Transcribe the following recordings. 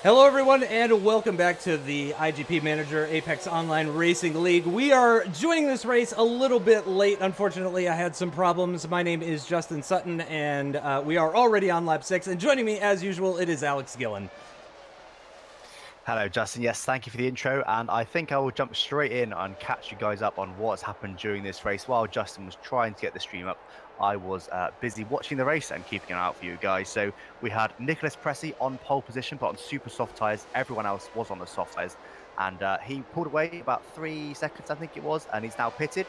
Hello, everyone, and welcome back to the iGP Manager Apex Online Racing League. We are joining this race a little bit late. Unfortunately, I had some problems. My name is Justin Sutton, and we are already on lap 6. And joining me, as usual, it is Alex Gillen. Hello, Justin. Yes, thank you for the intro. And I think I will jump straight in and catch you guys up on what's happened during this race. While Justin was trying to get the stream up, I was busy watching the race and keeping an eye out for you guys. So we had Nicholas Pressey on pole position, but on super soft tyres. Everyone else was on the soft tyres. And he pulled away about 3 seconds, I think it was, and he's now pitted.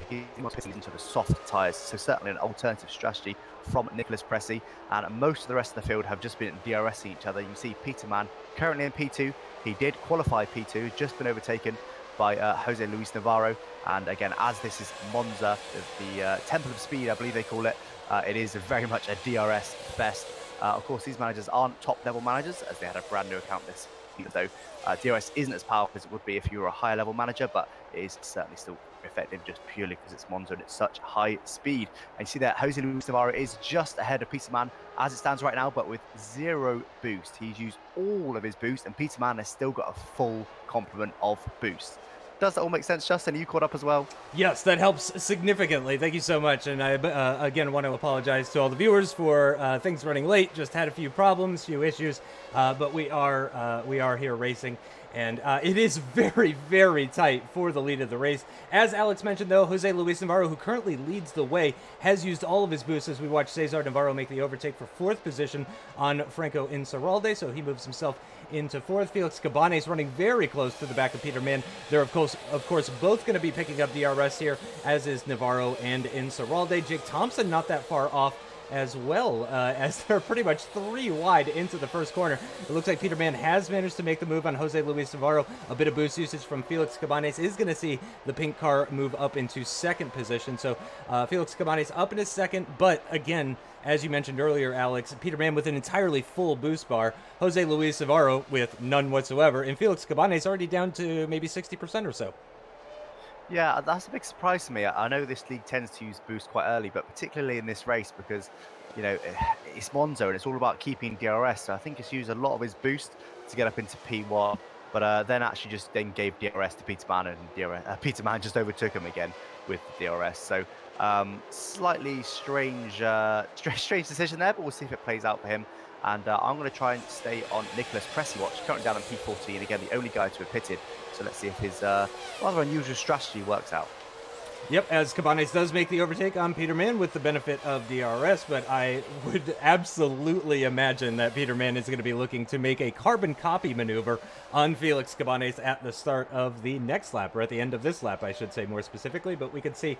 He was pitting into the soft tyres, so certainly an alternative strategy from Nicholas Pressey. And most of the rest of the field have just been DRSing each other. You can see Peter Mann currently in P2. He did qualify P2, just been overtaken by Jose Luis Navarro. And again, as this is Monza, the Temple of Speed, I believe they call it, it is very much a DRS fest. Of course, these managers aren't top-level managers, as they had a brand new account this season, though DRS isn't as powerful as it would be if you were a higher-level manager, but it is certainly still effective just purely because it's Monza and it's such high speed. And you see that Jose Luis Navarro is just ahead of Peter Mann as it stands right now, but with 0 boost. He's used all of his boost, and Peter Mann has still got a full complement of boost. Does that all make sense, Justin? Are you caught up as well? Yes, that helps significantly. Thank you so much. And I, again, want to apologize to all the viewers for things running late. Just had a few problems, few issues, but we are here racing. And it is very, very tight for the lead of the race. As Alex mentioned, though, Jose Luis Navarro, who currently leads the way, has used all of his boosts as we watch Cesar Navarro make the overtake for 4th position on Franco Insaurralde. So he moves himself into 4th. Felix Cabanes running very close to the back of Peter Mann. They're, of course, both going to be picking up DRS here, as is Navarro and Insaurralde. Jake Thompson not that far off as well, as they're pretty much 3 wide into the first corner. It looks like Peter Mann has managed to make the move on Jose Luis Navarro. A bit of boost usage from Felix Cabanes is going to see the pink car move up into 2nd position. So Felix Cabanes up into 2nd, but again, as you mentioned earlier, Alex, Peter Mann with an entirely full boost bar, Jose Luis Navarro with none whatsoever, and Felix Cabanes already down to maybe 60% or so. Yeah, that's a big surprise to me. I know this league tends to use boost quite early, but particularly in this race because, you know, it's Monza and it's all about keeping DRS. So I think it's used a lot of his boost to get up into P1, but then actually just then gave DRS to Peter Mann, and Peter Mann just overtook him again with the DRS. So slightly strange decision there, but we'll see if it plays out for him. And I'm going to try and stay on Nicholas Pressey watch, currently down in P14, again, the only guy to have pitted. So let's see if his rather unusual strategy works out. Yep, as Cabanes does make the overtake on Peter Mann with the benefit of DRS, but I would absolutely imagine that Peter Mann is going to be looking to make a carbon copy maneuver on Felix Cabanes at the start of the next lap, or at the end of this lap, I should say more specifically, but we can see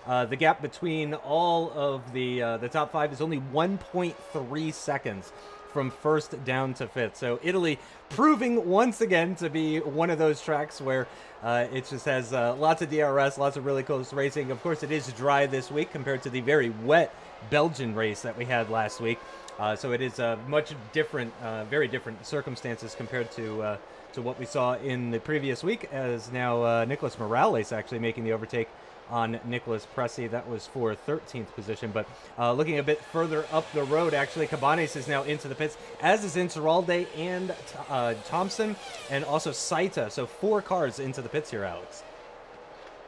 the gap between all of the top 5 is only 1.3 seconds from 1st down to 5th. So Italy proving once again to be one of those tracks where it just has lots of DRS, lots of really close racing. Of course, it is dry this week compared to the very wet Belgian race that we had last week. So it is much different, very different circumstances compared to what we saw in the previous week, as now Nicholas Morales actually making the overtake on Nicholas Pressey. That was for 13th position. But looking a bit further up the road, actually, Cabanes is now into the pits, as is Insaurralde and Thompson, and also Saita. So 4 cars into the pits here, Alex.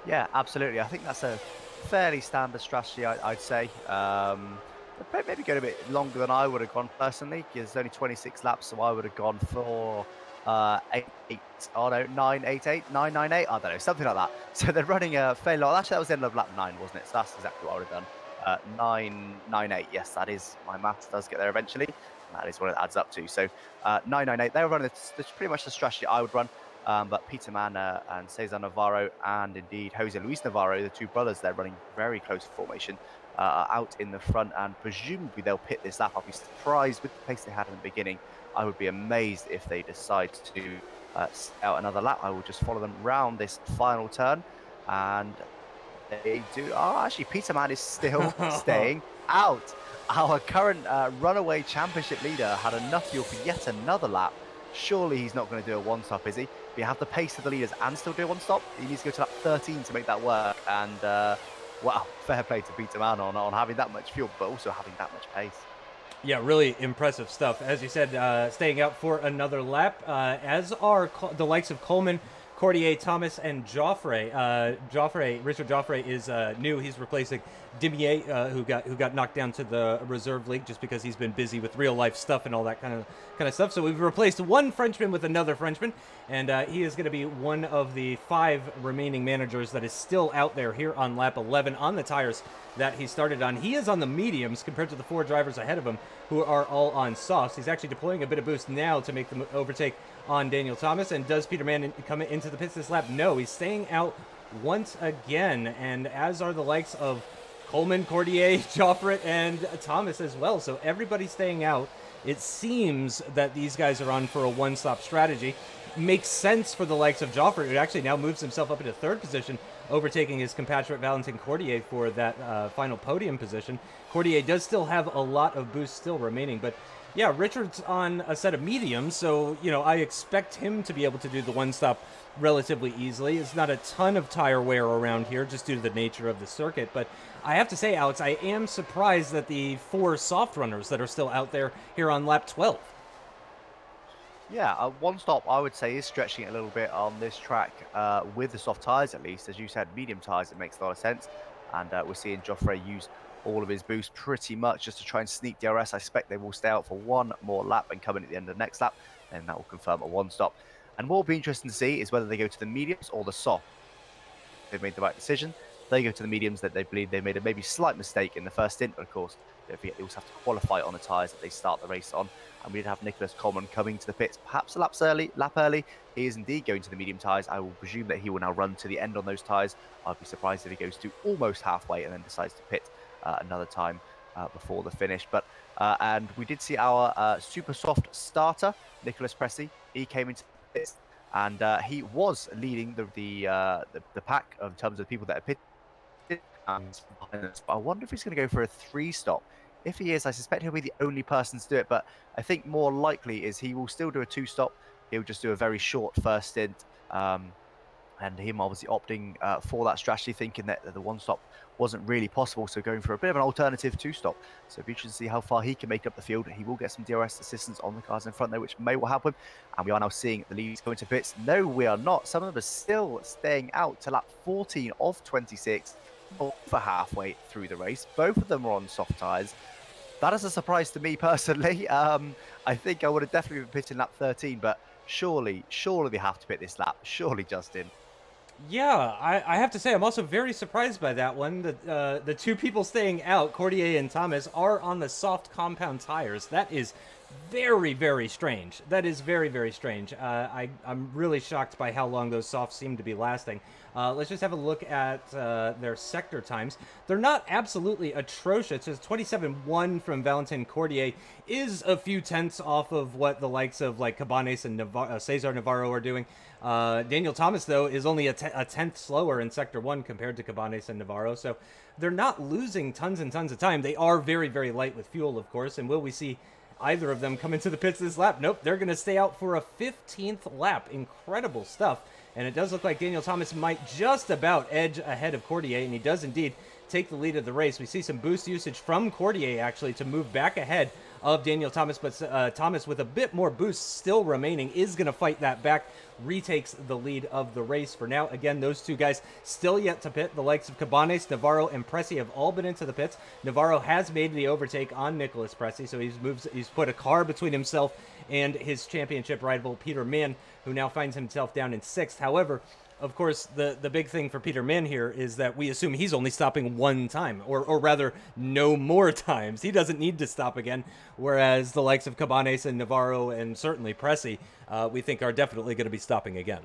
Yeah, absolutely. I think that's a fairly standard strategy, I'd say. Maybe going a bit longer than I would have gone personally, because there's only 26 laps, so I would have gone for 998, I don't know, something like that. So they're running a fairly long. Actually, that was the end of lap 9, wasn't it? So that's exactly what I would have done. 998. Yes, that is, my maths does get there eventually. That is what it adds up to. So 998. They were running pretty much the strategy I would run. But Peter Mann and Cesar Navarro, and indeed Jose Luis Navarro, the 2 brothers, they're running very close formation, out in the front, and presumably they'll pit this lap. I'll be surprised with the pace they had in the beginning. I would be amazed if they decide to out another lap. I will just follow them round this final turn, and they do. Oh, actually, Peter Mann is still staying out. Our current runaway championship leader had enough fuel for yet another lap. Surely he's not going to do a one-stop, is he? But you have the pace of the leaders and still do a one-stop. He needs to go to lap 13 to make that work. And wow, fair play to Peter Mann on having that much fuel, but also having that much pace. Yeah, really impressive stuff. As you said, staying out for another lap, as are the likes of Coleman, Cordier, Thomas, and Joffre. Richard Joffre is new. He's replacing Dimier, who got knocked down to the reserve league just because he's been busy with real life stuff and all that kind of stuff. So we've replaced one Frenchman with another Frenchman, and he is going to be one of the 5 remaining managers that is still out there here on lap 11 on the tires that he started on. He is on the mediums compared to the 4 drivers ahead of him who are all on softs. He's actually deploying a bit of boost now to make the overtake on Daniel Thomas. And does Peter Mann come into the pits this lap? No, he's staying out once again, and as are the likes of Coleman, Cordier, Joffre, and Thomas as well. So everybody's staying out. It seems that these guys are on for a one-stop strategy. Makes sense for the likes of Joffre, who actually now moves himself up into 3rd position, overtaking his compatriot Valentin Cordier for that final podium position. Cordier does still have a lot of boost still remaining, but yeah, Richard's on a set of mediums, so, I expect him to be able to do the one-stop relatively easily. It's not a ton of tire wear around here just due to the nature of the circuit, but I have to say, Alex, I am surprised that the 4 soft runners that are still out there here on lap 12. Yeah, one stop I would say is stretching it a little bit on this track with the soft tyres at least. As you said, medium tyres, it makes a lot of sense. And we're seeing Joffre use all of his boost pretty much just to try and sneak DRS. I expect they will stay out for one more lap and come in at the end of the next lap, and that will confirm a one stop. And what will be interesting to see is whether they go to the mediums or the soft. They've made the right decision. They go to the mediums that they believe they made a maybe slight mistake in the first stint, but of course, don't forget they also have to qualify on the tyres that they start the race on. And we did have Nicholas Coleman coming to the pits, perhaps a lap early. He is indeed going to the medium tyres. I will presume that he will now run to the end on those tyres. I'd be surprised if he goes to almost halfway and then decides to pit another time before the finish. But and we did see our super soft starter, Nicholas Pressey. He came into the pits and he was leading the pack in terms of people that are pitted. But I wonder if he's going to go for a 3-stop. If he is, I suspect he'll be the only person to do it. But I think more likely is he will still do a 2-stop. He'll just do a very short first stint. And him obviously opting for that strategy, thinking that the 1-stop wasn't really possible. So going for a bit of an alternative 2-stop. So it'll be interesting to see how far he can make up the field. He will get some DRS assistance on the cars in front there, which may well help him. And we are now seeing the leads going to pits. No, we are not. Some of them are still staying out to lap 14 of 26. For halfway through the race. Both of them are on soft tyres. That is a surprise to me personally. I think I would have definitely been pitting lap 13, but surely they have to pit this lap. Surely, Justin. Yeah, I have to say I'm also very surprised by that one. The 2 people staying out, Cordier and Thomas, are on the soft compound tires. That is very, very strange. That is very, very strange. I'm really shocked by how long those softs seem to be lasting. Let's just have a look at their sector times. They're not absolutely atrocious. It's 27.1 from Valentin Cordier is a few tenths off of what the likes of like Cabanes and Cesar Navarro are doing. Daniel Thomas, though, is only a tenth slower in Sector 1 compared to Cabanes and Navarro. So they're not losing tons and tons of time. They are very, very light with fuel, of course. And will we see either of them come into the pits this lap? Nope, they're going to stay out for a 15th lap. Incredible stuff. And it does look like Daniel Thomas might just about edge ahead of Cordier, and he does indeed take the lead of the race. We see some boost usage from Cordier, actually, to move back ahead of Daniel Thomas, but Thomas, with a bit more boost still remaining, is going to fight that back, retakes the lead of the race for now. Again, those 2 guys still yet to pit. The likes of Cabanes, Navarro, and Pressey have all been into the pits. Navarro has made the overtake on Nicholas Pressey, so he's put a car between himself and his championship rival, Peter Mann, who now finds himself down in 6th. However, of course, the big thing for Peter Mann here is that we assume he's only stopping one time, or rather, no more times. He doesn't need to stop again, whereas the likes of Cabanes and Navarro and certainly Pressey, we think are definitely going to be stopping again.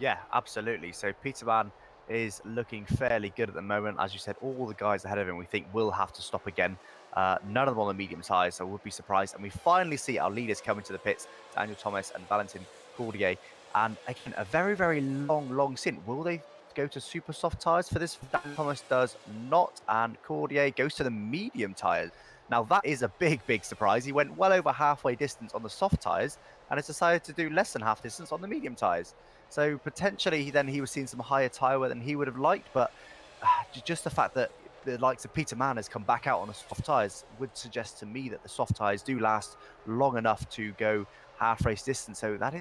Yeah, absolutely. So Peter Mann is looking fairly good at the moment. As you said, all the guys ahead of him we think will have to stop again. None of them on the medium tyres, so we'll be surprised. And we finally see our leaders coming to the pits, Daniel Thomas and Valentin Cordier. And again, a very, very long stint. Will they go to super soft tyres for this? Daniel Thomas does not, and Cordier goes to the medium tyres. Now, that is a big surprise. He went well over halfway distance on the soft tyres and has decided to do less than half distance on the medium tyres. So potentially then he was seeing some higher tyre wear than he would have liked, but just the fact that the likes of Peter Mann has come back out on the soft tyres would suggest to me that the soft tyres do last long enough to go half race distance. So that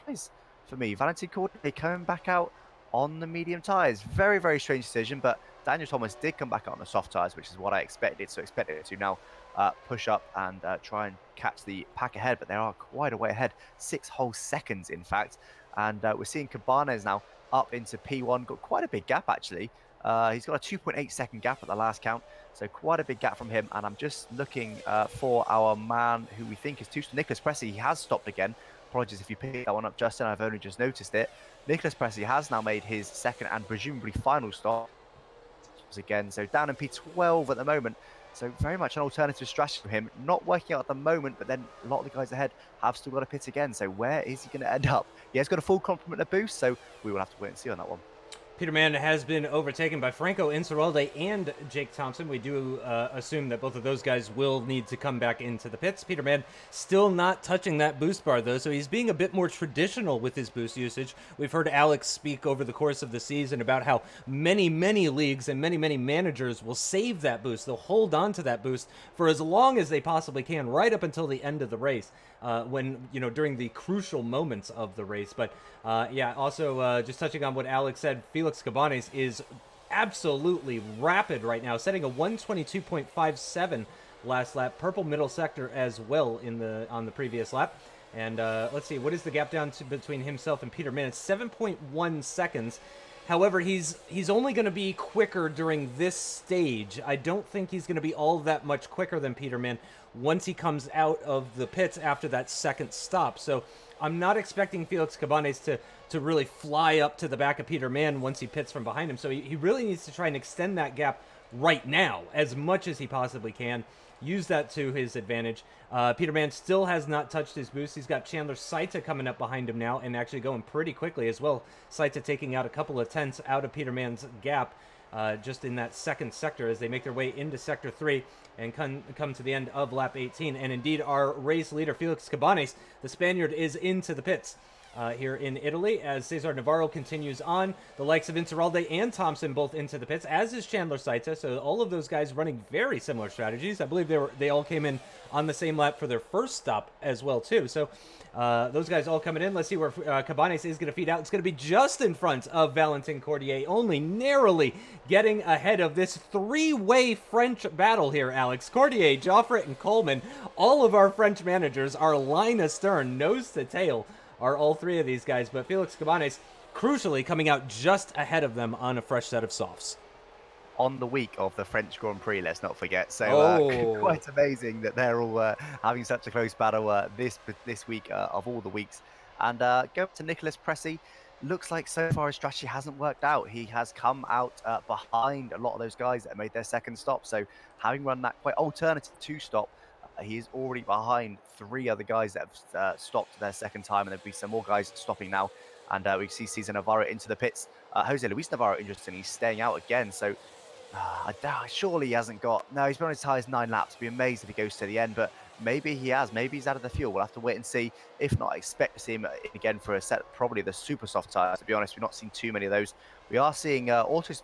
is for me. Valentin Cordier coming back out on the medium tyres. Very, very strange decision, but Daniel Thomas did come back out on the soft tyres, which is what I expected. So expected to now push up and try and catch the pack ahead, but they are quite a way ahead, 6 whole seconds, in fact. And we're seeing Cabanes now up into P1, got quite a big gap actually. He's got a 2.8 second gap at the last count, so quite a big gap from him. And I'm just looking for our man who we think is Nicholas Pressey. He has stopped again. Apologies if you picked that one up, Justin. I've only just noticed it. Nicholas Pressey has now made his second and presumably final stop again. So down in P12 at the moment. So very much an alternative strategy for him. Not working out at the moment, but then a lot of the guys ahead have still got a pit again. So where is he going to end up? He has got a full complement of boost, so we will have to wait and see on that one. Peter Mann has been overtaken by Franco Inceralde and Jake Thompson. We do assume that both of those guys will need to come back into the pits. Peter Mann still not touching that boost bar, though, so he's being a bit more traditional with his boost usage. We've heard Alex speak over the course of the season about how many, many leagues and many, many managers will save that boost. They'll hold on to that boost for as long as they possibly can, right up until the end of the race. When, during the crucial moments of the race. But yeah, also just touching on what Alex said, Felix Cabanes is absolutely rapid right now, setting a 122.57 last lap, purple middle sector as well on the previous lap. And let's see, what is the gap down to between himself and Peter Mann? It's 7.1 seconds. However, he's only going to be quicker during this stage. I don't think he's going to be all that much quicker than Peter Mann once he comes out of the pits after that second stop. So I'm not expecting Felix Cabanes to really fly up to the back of Peter Mann once he pits from behind him. So he really needs to try and extend that gap right now as much as he possibly can. Use that to his advantage. Peter Mann still has not touched his boost. He's got Chandler Saita coming up behind him now and actually going pretty quickly as well. Saita taking out a couple of tenths out of Peter Mann's gap just in that second sector as they make their way into Sector 3 and come to the end of lap 18. And indeed, our race leader, Felix Cabanes, the Spaniard, is into the pits. Here in Italy as Cesar Navarro continues on. The likes of Inceralde and Thompson both into the pits, as is Chandler Saita. So all of those guys running very similar strategies. I believe they all came in on the same lap for their first stop as well too. So those guys all coming in. Let's see where Cabanes is going to feed out. It's going to be just in front of Valentin Cordier, only narrowly getting ahead of this three-way French battle here, Alex. Cordier, Joffre, and Coleman, all of our French managers are line astern, nose to tail, are all three of these guys, but Felix Cabanes crucially coming out just ahead of them on a fresh set of softs. On the week of the French Grand Prix, let's not forget. So quite amazing that they're all having such a close battle this week of all the weeks. And go to Nicholas Pressey. Looks like so far his strategy hasn't worked out. He has come out behind a lot of those guys that made their second stop. So having run that quite alternative two-stop, he is already behind 3 other guys that have stopped their second time, and there'll be some more guys stopping now. And we see Cesar Navarro into the pits. Jose Luis Navarro, interestingly, staying out again. So surely he hasn't got... No, he's been on his tyres 9 laps. Be amazed if he goes to the end, but maybe he has. Maybe he's out of the fuel. We'll have to wait and see. If not, I expect to see him again for a set, probably the super soft tyres. To be honest, we've not seen too many of those. We are seeing Autosport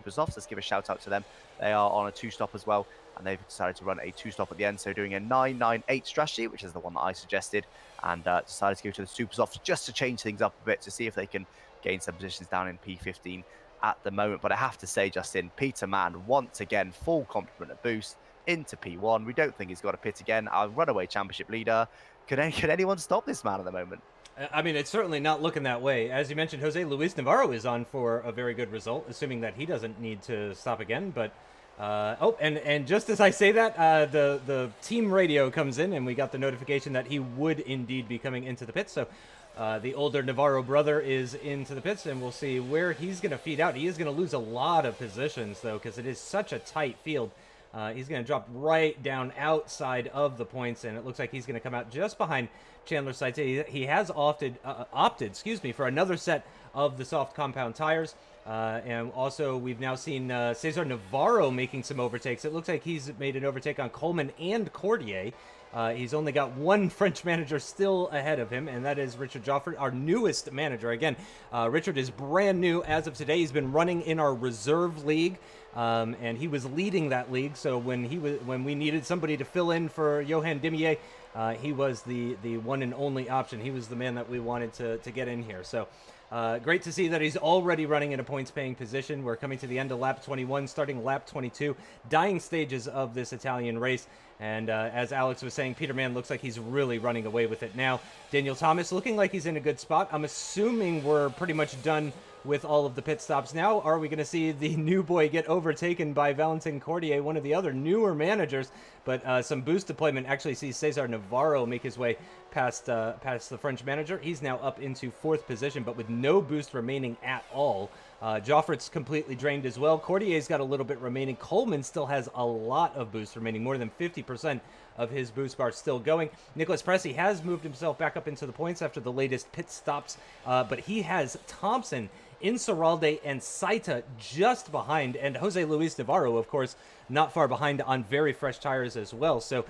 Softs. Let's give a shout out to them. They are on a 2-stop as well, and they've decided to run a 2-stop at the end. So doing a 998 strategy, which is the one that I suggested, and decided to go to the super softs just to change things up a bit to see if they can gain some positions down in P15 at the moment. But I have to say, Justin, Peter Mann, once again, full complement of boost into P1. We don't think he's got a pit again. Our runaway championship leader. Can anyone stop this man at the moment? I mean, it's certainly not looking that way. As you mentioned, Jose Luis Navarro is on for a very good result, assuming that he doesn't need to stop again. But and just as I say that, the team radio comes in, and we got the notification that he would indeed be coming into the pits. So the older Navarro brother is into the pits, and we'll see where he's going to feed out. He is going to lose a lot of positions, though, because it is such a tight field. He's going to drop right down outside of the points, and it looks like he's going to come out just behind Chandler Saita. He has opted for another set of the soft compound tires. And also, we've now seen Cesar Navarro making some overtakes. It looks like he's made an overtake on Coleman and Cordier. He's only got one French manager still ahead of him, and that is Richard Joffre, our newest manager. Again, Richard is brand new as of today. He's been running in our reserve league, and he was leading that league. So when we needed somebody to fill in for Johan Dimier, he was the one and only option. He was the man that we wanted to get in here. So great to see that he's already running in a points-paying position. We're coming to the end of lap 21, starting lap 22, dying stages of this Italian race. And as Alex was saying, Peter Mann looks like he's really running away with it now. Daniel Thomas looking like he's in a good spot. I'm assuming we're pretty much done with all of the pit stops now. Are we going to see the new boy get overtaken by Valentin Cordier, one of the other newer managers? But some boost deployment actually sees Cesar Navarro make his way past the French manager. He's now up into 4th position, but with no boost remaining at all. Joffre's completely drained as well. Cordier's got a little bit remaining. Coleman still has a lot of boost remaining, more than 50% of his boost bar still going. Nicholas Pressey has moved himself back up into the points after the latest pit stops, but he has Thompson, Insaurralde, and Saita just behind, and Jose Luis Navarro, of course, not far behind on very fresh tires as well. So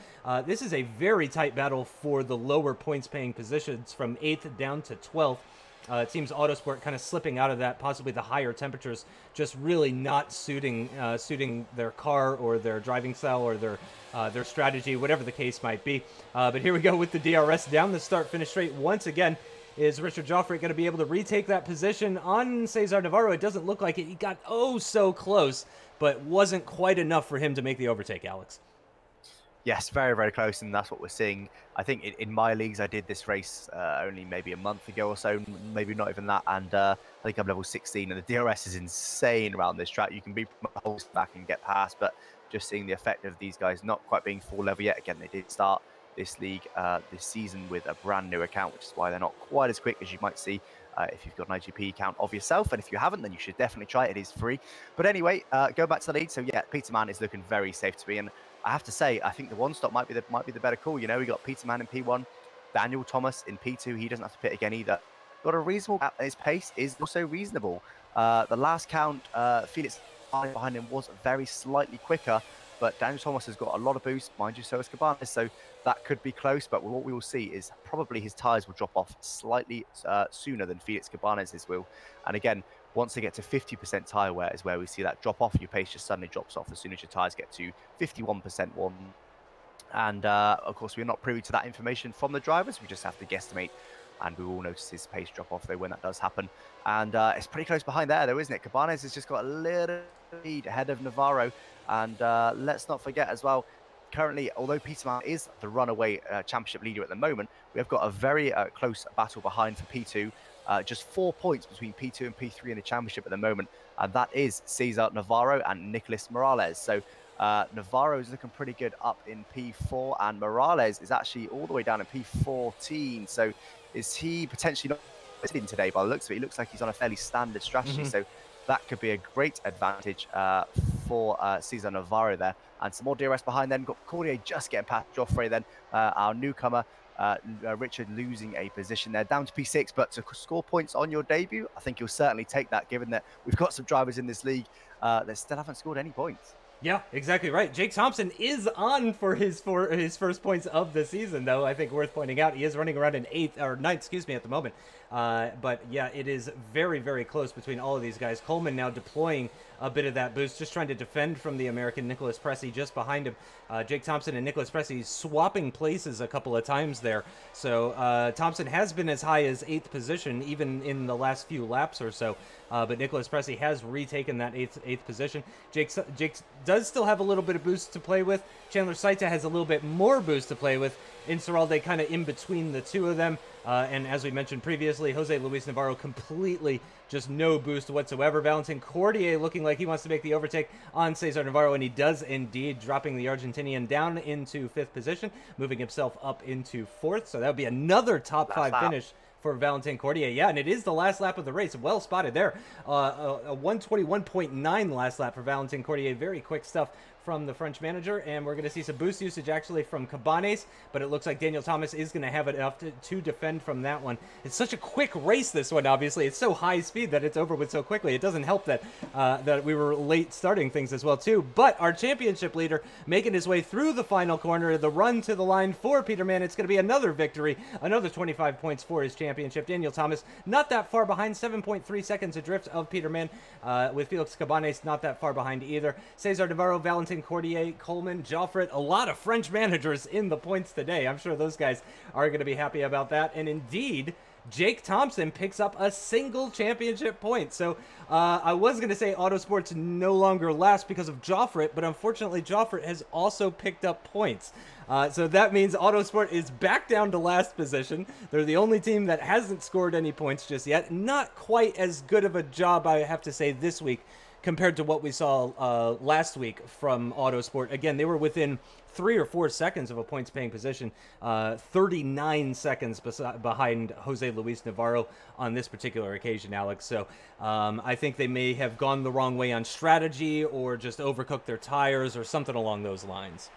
this is a very tight battle for the lower points-paying positions from 8th down to 12th. It seems Autosport kind of slipping out of that, possibly the higher temperatures just really not suiting their car or their driving style or their strategy, whatever the case might be. But here we go with the DRS down the start-finish straight once again. Is Richard Joffre going to be able to retake that position on Cesar Navarro? It doesn't look like it. He got so close, but wasn't quite enough for him to make the overtake, Alex. Yes, very, very close, and that's what we're seeing. I think in my leagues, I did this race only maybe a month ago or so, maybe not even that, and I think I'm level 16, and the DRS is insane around this track. You can be holes back and get past, but just seeing the effect of these guys not quite being full level yet. Again, they did start this league this season with a brand new account, which is why they're not quite as quick as you might see if you've got an iGP account of yourself. And if you haven't, then you should definitely try it. It is free. But anyway, go back to the lead. So yeah, Peter Mann is looking very safe to me, and I have to say, I think the one stop might be the better call. You know, we got Peter Mann in P1, Daniel Thomas in P2. He doesn't have to pit again either. Got a reasonable gap. His pace is also reasonable. The last count, Felix behind him was very slightly quicker, but Daniel Thomas has got a lot of boost, mind you, so has Cabanas, so that could be close. But what we will see is probably his tyres will drop off slightly sooner than Felix Cabanas' will. And again, once they get to 50% tyre wear is where we see that drop off. Your pace just suddenly drops off as soon as your tyres get to 51% one. And of course, we're not privy to that information from the drivers. We just have to guesstimate, and we will notice his pace drop off though when that does happen. And it's pretty close behind there though, isn't it? Cabanas has just got a little lead ahead of Navarro. And let's not forget as well, currently, although Peter Mann is the runaway championship leader at the moment, we have got a very close battle behind for P2. Just 4 points between P2 and P3 in the championship at the moment, and that is Cesar Navarro and Nicolas Morales. So Navarro is looking pretty good up in P4, and Morales is actually all the way down in P14. So is he potentially not in today by the looks of it? He looks like he's on a fairly standard strategy. So that could be a great advantage for Cesar Navarro there. And some more DRS behind then. Got Cordier just getting past Joffre then. Our newcomer, Richard, losing a position there. Down to P6, but to score points on your debut, I think you'll certainly take that, given that we've got some drivers in this league that still haven't scored any points. Yeah, exactly right. Jake Thompson is on for his first points of the season, though. I think worth pointing out, he is running around in 8th or 9th, excuse me, at the moment. But yeah, it is very, very close between all of these guys. Coleman now deploying a bit of that boost, just trying to defend from the American Nicholas Pressey just behind him. Jake Thompson and Nicholas Pressey swapping places a couple of times there. So Thompson has been as high as 8th position, even in the last few laps or so. But Nicholas Pressey has retaken that 8th position. Jake does still have a little bit of boost to play with. Chandler Saita has a little bit more boost to play with. Insaurralde kind of in between the two of them. And as we mentioned previously, Jose Luis Navarro completely just no boost whatsoever. Valentin Cordier looking like he wants to make the overtake on Cesar Navarro, and he does indeed, dropping the Argentinian down into 5th position, moving himself up into 4th. So that would be another top 5 finish for Valentin Cordier. Yeah, and it is the last lap of the race. Well spotted there. A 121.9 last lap for Valentin Cordier. Very quick stuff from the French manager, and we're going to see some boost usage actually from Cabanes, but it looks like Daniel Thomas is going to have enough to defend from that one. It's such a quick race, this one, obviously. It's so high speed that it's over with so quickly. It doesn't help that that we were late starting things as well, too. But our championship leader making his way through the final corner, the run to the line for Peterman. It's going to be another victory, another 25 points for his championship. Daniel Thomas not that far behind, 7.3 seconds adrift of Peterman, with Felix Cabanes not that far behind either. Cesar Navarro, Valentin Cordier, Coleman, Joffret, a lot of French managers in the points today. I'm sure those guys are going to be happy about that. And indeed, Jake Thompson picks up a single championship point. So I was going to say Autosport's no longer last because of Joffret, but unfortunately Joffret has also picked up points. So that means Autosport is back down to last position. They're the only team that hasn't scored any points just yet. Not quite as good of a job, I have to say, this week compared to what we saw last week from Autosport. Again, they were within 3 or 4 seconds of a points-paying position, 39 seconds behind Jose Luis Navarro on this particular occasion, Alex. So I think they may have gone the wrong way on strategy or just overcooked their tires or something along those lines.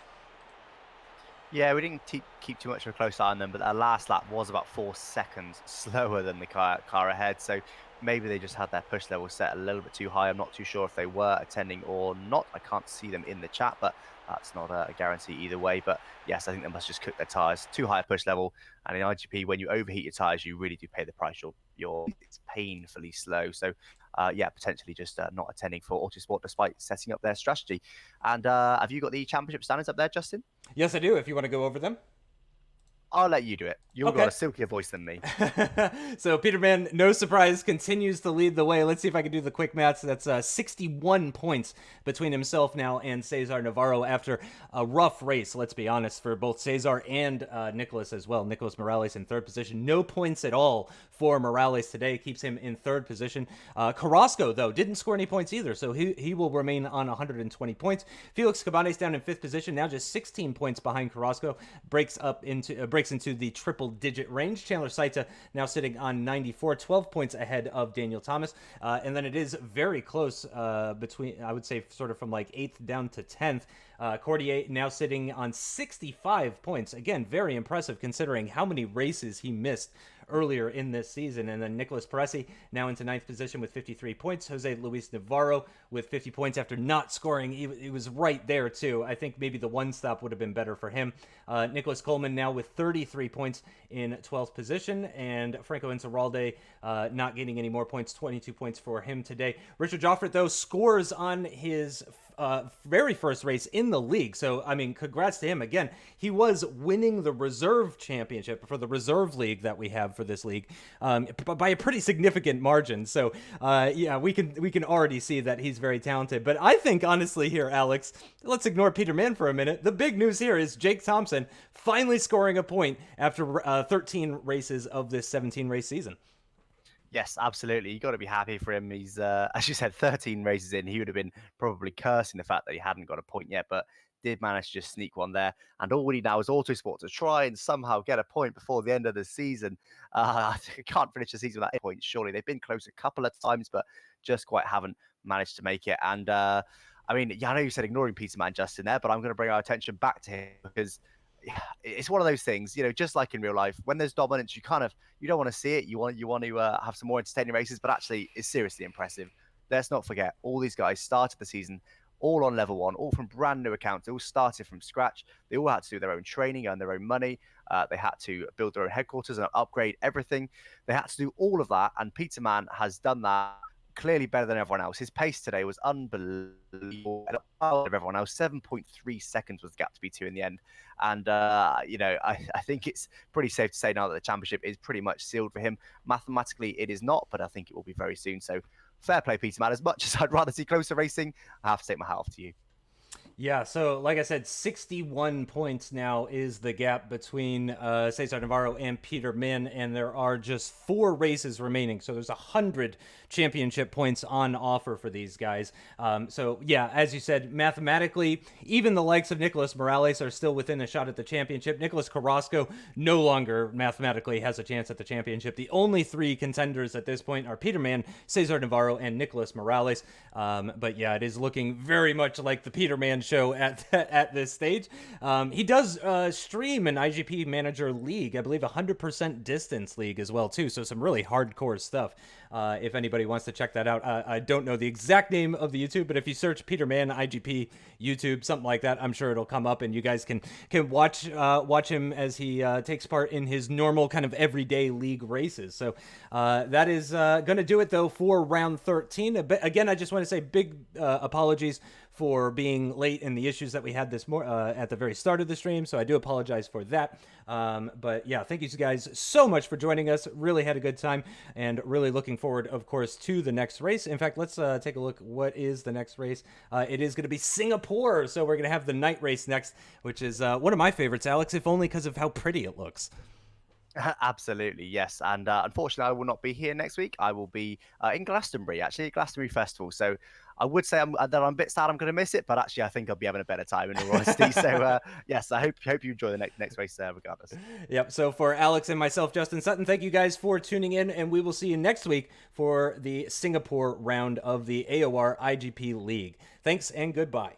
Yeah, we didn't keep too much of a close eye on them, but their last lap was about 4 seconds slower than the car ahead. So maybe they just had their push level set a little bit too high. I'm not too sure if they were attending or not. I can't see them in the chat, but that's not a guarantee either way. But yes, I think they must just cook their tires too high a push level. And in IGP, when you overheat your tires, you really do pay the price. It's painfully slow. So yeah, potentially just not attending for Autosport despite setting up their strategy. And have you got the championship standings up there, Justin? Yes, I do. If you want to go over them. I'll let you do it. You've got a silkier voice than me. So Peterman, no surprise, continues to lead the way. Let's see if I can do the quick maths. That's 61 points between himself now and Cesar Navarro after a rough race, let's be honest, for both Cesar and Nicholas as well. Nicholas Morales in third position. No points at all for Morales today. Keeps him in third position. Carrasco, though, didn't score any points either, so he will remain on 120 points. Felix Cabanes down in fifth position, now just 16 points behind Carrasco. Breaks into the triple-digit range. Chandler Saita now sitting on 94, 12 points ahead of Daniel Thomas. And then it is very close between, I would say, sort of from like 8th down to 10th. Cordier now sitting on 65 points. Again, very impressive considering how many races he missed earlier in this season. And then Nicholas Paresi now into 9th position with 53 points. Jose Luis Navarro with 50 points after not scoring. He was right there too. I think maybe the one stop would have been better for him. Nicholas Coleman now with 33 points in 12th position. And Franco Incerralde not getting any more points, 22 points for him today. Richard Joffret, though, scores on his very first race in the league. So, I mean, congrats to him. Again, he was winning the reserve championship for the reserve league that we have for this league by a pretty significant margin. So, yeah, we can already see that he's very talented. But I think, honestly, here, Alex, let's ignore Peter Mann for a minute. The big news here is Jake Thompson finally scoring a point after 13 races of this 17-race season. Yes, absolutely. You got to be happy for him. He's, as you said, 13 races in. He would have been probably cursing the fact that he hadn't got a point yet, but did manage to just sneak one there. And all we need now is Autosport to try and somehow get a point before the end of the season. I can't finish the season without 8 points, surely. They've been close a couple of times, but just quite haven't managed to make it. And I mean, yeah, I know you said ignoring Peterman, Justin, there, but I'm going to bring our attention back to him because it's one of those things, you know, just like in real life, when there's dominance, you don't want to see it. You want to have some more entertaining races, but actually it's seriously impressive. Let's not forget, all these guys started the season all on level 1, all from brand new accounts. They all started from scratch. They all had to do their own training, earn their own money. They had to build their own headquarters and upgrade everything. They had to do all of that, and Peterman has done that clearly better than everyone else. His pace today was unbelievable. Everyone else, 7.3 seconds was the gap to B2 in the end. And, you know, I think it's pretty safe to say now that the championship is pretty much sealed for him. Mathematically, it is not, but I think it will be very soon. So fair play, Peterman. As much as I'd rather see closer racing, I have to take my hat off to you. Yeah, so like I said, 61 points now is the gap between Cesar Navarro and Peter Min, and there are just 4 races remaining. So there's 100 championship points on offer for these guys. So yeah, as you said, mathematically, even the likes of Nicholas Morales are still within a shot at the championship. Nicholas Carrasco no longer mathematically has a chance at the championship. The only 3 contenders at this point are Peter Mann, Cesar Navarro, and Nicholas Morales. But yeah, it is looking very much like the Peter Mann show at this stage. He does stream an IGP Manager League, I believe 100% distance league as well too. So some really hardcore stuff. If anybody wants to check that out, I don't know the exact name of the YouTube, but if you search Peter Mann IGP YouTube, something like that, I'm sure it'll come up, and you guys can watch him as he takes part in his normal kind of everyday league races. So that is going to do it though for round 13. Again, I just want to say big apologies for being late in the issues that we had at the very start of the stream. So I do apologize for that. But yeah, thank you guys so much for joining us. Really had a good time, and really looking forward, of course, to the next race. In fact, let's take a look. What is the next race? It is going to be Singapore. So we're going to have the night race next, which is one of my favorites, Alex, if only because of how pretty it looks. Absolutely, yes. And unfortunately, I will not be here next week. I will be in Glastonbury, actually, at Glastonbury Festival. So I would say that I'm a bit sad I'm going to miss it, but actually, I think I'll be having a better time, in all honesty. So, yes, I hope you enjoy the next race regardless. Yep. So for Alex and myself, Justin Sutton, thank you guys for tuning in, and we will see you next week for the Singapore round of the AOR IGP League. Thanks and goodbye.